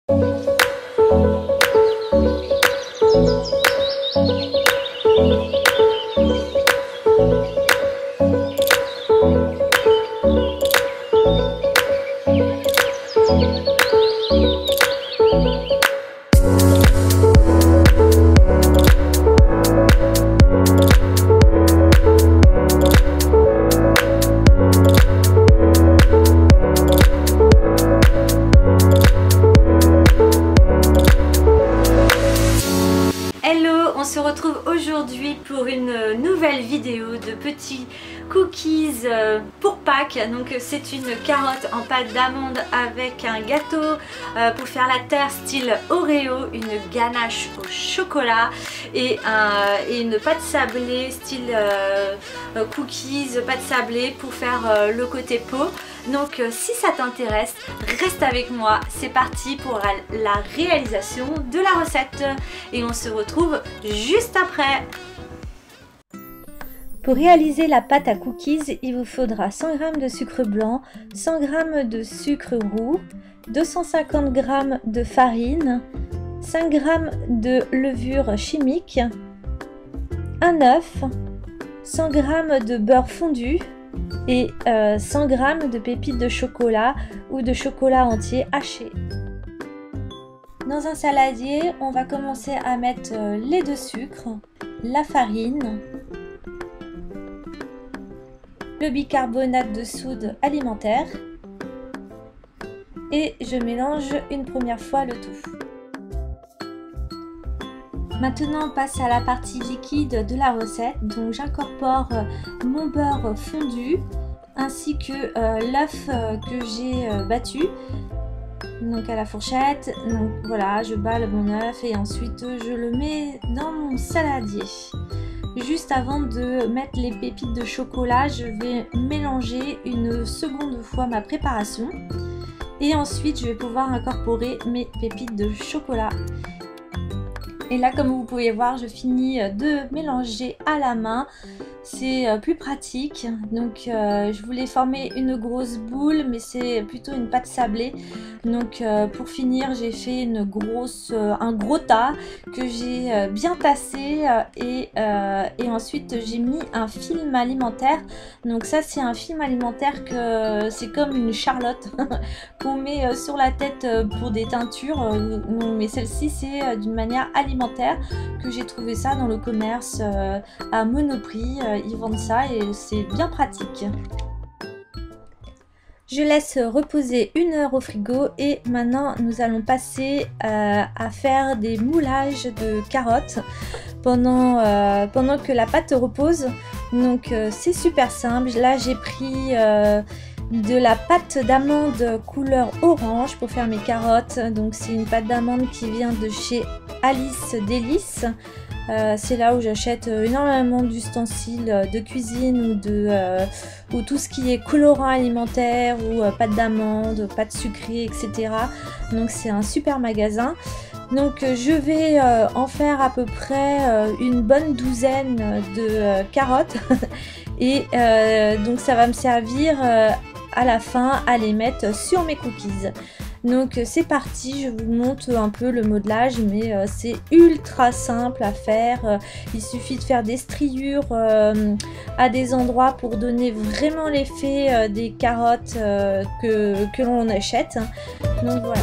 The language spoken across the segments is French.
On se retrouve aujourd'hui pour une nouvelle vidéo de petits cookies pour Pâques. Donc c'est une carotte en pâte d'amande avec un gâteau pour faire la terre style Oreo, une ganache au chocolat et une pâte sablée style cookies, pâte sablée pour faire le côté pot. Donc si ça t'intéresse, reste avec moi, c'est parti pour la réalisation de la recette et on se retrouve juste après. Pour réaliser la pâte à cookies, il vous faudra 100 g de sucre blanc, 100 g de sucre roux, 250 g de farine, 5 g de levure chimique, un œuf, 100 g de beurre fondu, et 100 g de pépites de chocolat ou de chocolat entier haché. Dans un saladier, on va commencer à mettre les deux sucres, la farine, le bicarbonate de soude alimentaire et je mélange une première fois le tout. Maintenant on passe à la partie liquide de la recette, donc j'incorpore mon beurre fondu ainsi que l'œuf que j'ai battu donc à la fourchette. Donc voilà, je bats mon œuf et ensuite je le mets dans mon saladier. Juste avant de mettre les pépites de chocolat, je vais mélanger une seconde fois ma préparation et ensuite je vais pouvoir incorporer mes pépites de chocolat. Et là, comme vous pouvez voir, je finis de mélanger à la main. C'est plus pratique. Donc je voulais former une grosse boule, mais c'est plutôt une pâte sablée. Donc pour finir, j'ai fait un gros tas que j'ai bien tassé et ensuite j'ai mis un film alimentaire. Donc ça, c'est un film alimentaire que c'est comme une charlotte qu'on met sur la tête pour des teintures. Mais celle-ci, c'est d'une manière alimentaire que j'ai trouvé ça dans le commerce à Monoprix. Ils vendent ça et c'est bien pratique. Je laisse reposer 1 heure au frigo et maintenant nous allons passer à faire des moulages de carottes pendant que la pâte repose. Donc c'est super simple. Là j'ai pris de la pâte d'amande couleur orange pour faire mes carottes. Donc c'est une pâte d'amande qui vient de chez Alice Délices. C'est là où j'achète énormément d'ustensiles de cuisine ou tout ce qui est colorant alimentaire ou pâte d'amande, pâte sucrée, etc. Donc c'est un super magasin. Donc je vais en faire à peu près une bonne douzaine de carottes et donc ça va me servir à la fin à les mettre sur mes cookies. Donc c'est parti, je vous montre un peu le modelage, mais c'est ultra simple à faire. Il suffit de faire des striures à des endroits pour donner vraiment l'effet des carottes que l'on achète. Donc voilà.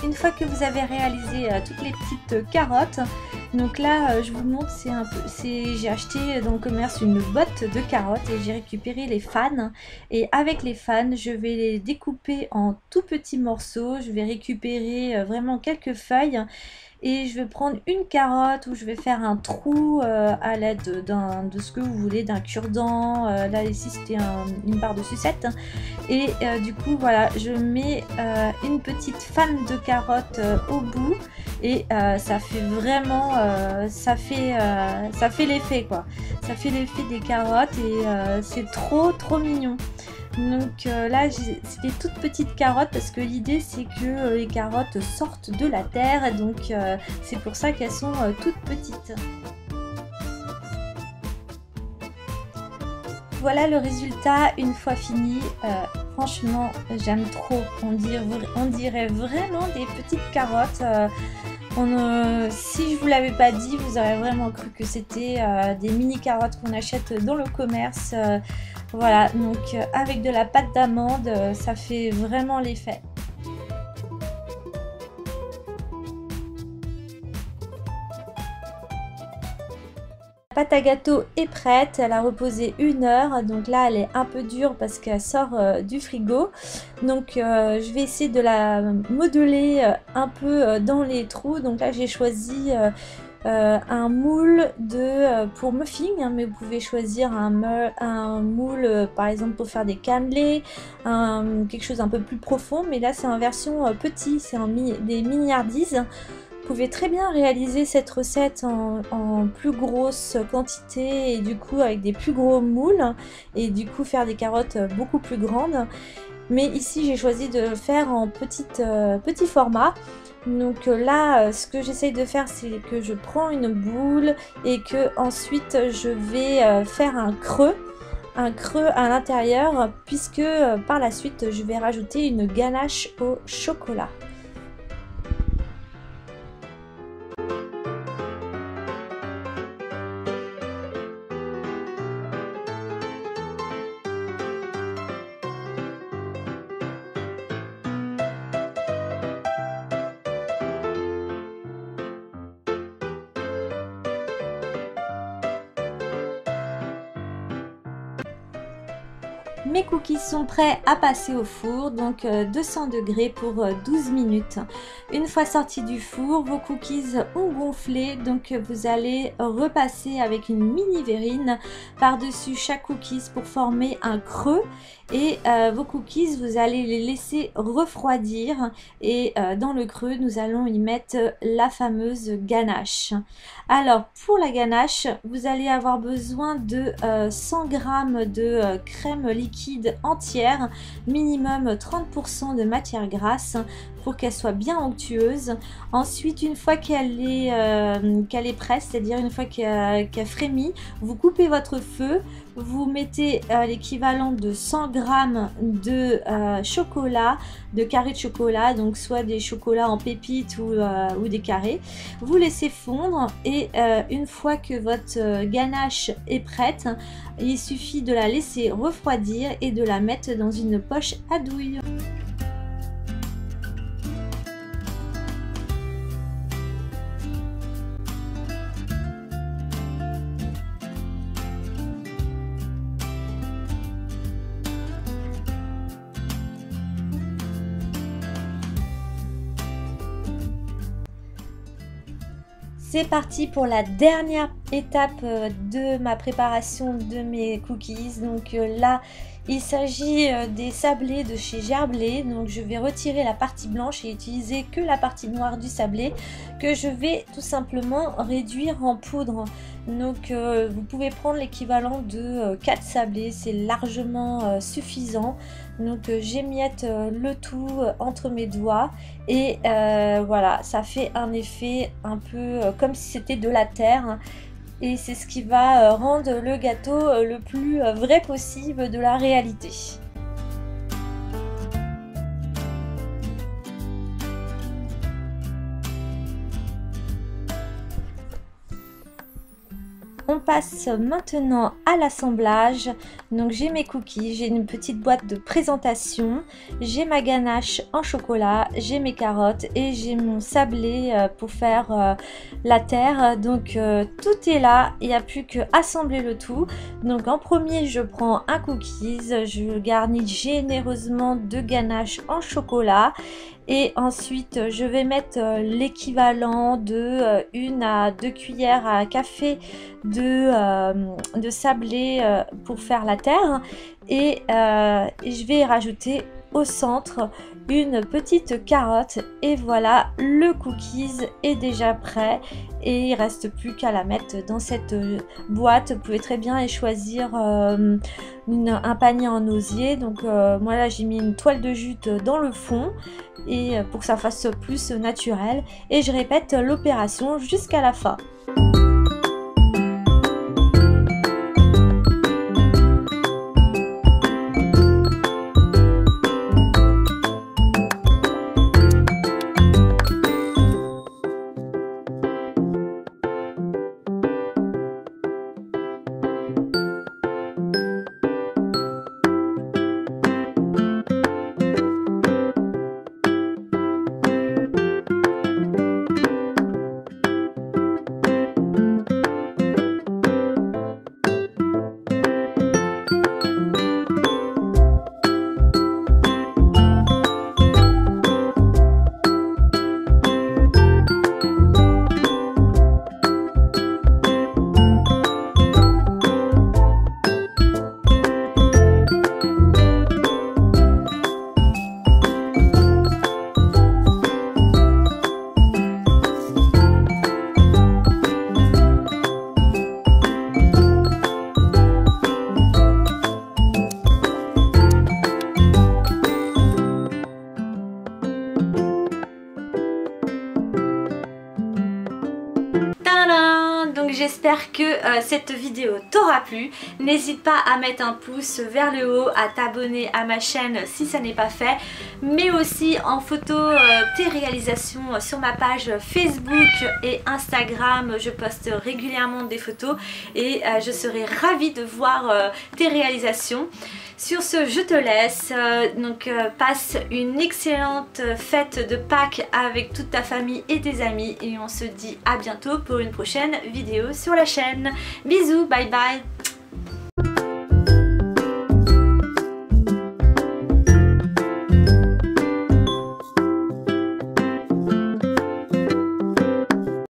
Une fois que vous avez réalisé toutes les petites carottes, donc là je vous montre, j'ai acheté dans le commerce une botte de carottes et j'ai récupéré les fans, et avec les fans je vais les découper en tout petits morceaux. Je vais récupérer vraiment quelques feuilles et je vais prendre une carotte où je vais faire un trou à l'aide de ce que vous voulez, d'un cure-dent. Là ici c'était une barre de sucette, et du coup voilà, je mets une petite fan de carotte au bout, et ça fait vraiment ça fait l'effet quoi, ça fait l'effet des carottes, et c'est trop mignon. Donc là c'est des toutes petites carottes parce que l'idée c'est que les carottes sortent de la terre, donc c'est pour ça qu'elles sont toutes petites. Voilà le résultat une fois fini. Franchement j'aime trop, on dirait vraiment des petites carottes. Si je vous l'avais pas dit, vous aurez vraiment cru que c'était des mini carottes qu'on achète dans le commerce. Voilà, donc avec de la pâte d'amande, ça fait vraiment l'effet. La pâte à gâteau est prête, elle a reposé 1 heure, donc là elle est un peu dure parce qu'elle sort du frigo. Donc je vais essayer de la modeler un peu dans les trous. Donc là j'ai choisi un moule pour muffins, hein, mais vous pouvez choisir un moule par exemple pour faire des cannelés, quelque chose un peu plus profond, mais là c'est en version petit, c'est des miniardises. Vous pouvez très bien réaliser cette recette en plus grosse quantité et du coup avec des plus gros moules, et du coup faire des carottes beaucoup plus grandes. Mais ici j'ai choisi de faire en petit format. Donc là ce que j'essaye de faire, c'est que je prends une boule et que ensuite je vais faire un creux à l'intérieur, puisque par la suite je vais rajouter une ganache au chocolat. Mes cookies sont prêts à passer au four, donc 200 degrés pour 12 minutes. Une fois sortis du four, vos cookies ont gonflé, donc vous allez repasser avec une mini verrine par-dessus chaque cookies pour former un creux. Et vos cookies, vous allez les laisser refroidir, et dans le creux, nous allons y mettre la fameuse ganache. Alors pour la ganache, vous allez avoir besoin de 100 g de crème liquide entière, minimum 30% de matière grasse pour qu'elle soit bien onctueuse. Ensuite, une fois qu'elle est prête, c'est-à-dire une fois qu'elle frémit, vous coupez votre feu, vous mettez l'équivalent de 100 g de chocolat, de carrés de chocolat, donc soit des chocolats en pépites ou des carrés. Vous laissez fondre, et une fois que votre ganache est prête, il suffit de la laisser refroidir et de la mettre dans une poche à douille. C'est parti pour la dernière étape de ma préparation de mes cookies. Donc là, il s'agit des sablés de chez Gerblé. Donc je vais retirer la partie blanche et utiliser que la partie noire du sablé, que je vais tout simplement réduire en poudre. Donc vous pouvez prendre l'équivalent de 4 sablés, c'est largement suffisant. Donc j'émiette le tout entre mes doigts, et voilà, ça fait un effet un peu comme si c'était de la terre, et c'est ce qui va rendre le gâteau le plus vrai possible de la réalité. On passe maintenant à l'assemblage. Donc j'ai mes cookies, j'ai une petite boîte de présentation, j'ai ma ganache en chocolat, j'ai mes carottes et j'ai mon sablé pour faire la terre. Donc tout est là, il n'y a plus qu'à assembler le tout. Donc en premier je prends un cookies, je garnis généreusement de ganache en chocolat. Et ensuite je vais mettre l'équivalent de 1 à 2 cuillères à café de sablé pour faire la terre. Et je vais rajouter au centre une petite carotte. Et voilà, le cookies est déjà prêt. Et il ne reste plus qu'à la mettre dans cette boîte. Vous pouvez très bien choisir un panier en osier. Donc moi là j'ai mis une toile de jute dans le fond et pour que ça fasse plus naturel. Et je répète l'opération jusqu'à la fin. Donc j'espère que cette vidéo t'aura plu. N'hésite pas à mettre un pouce vers le haut, à t'abonner à ma chaîne si ça n'est pas fait, mais aussi en photo tes réalisations sur ma page Facebook et Instagram. Je poste régulièrement des photos et je serai ravie de voir tes réalisations. Sur ce, je te laisse, passe une excellente fête de Pâques avec toute ta famille et tes amis et on se dit à bientôt pour une prochaine vidéo sur la chaîne. Bisous, bye bye.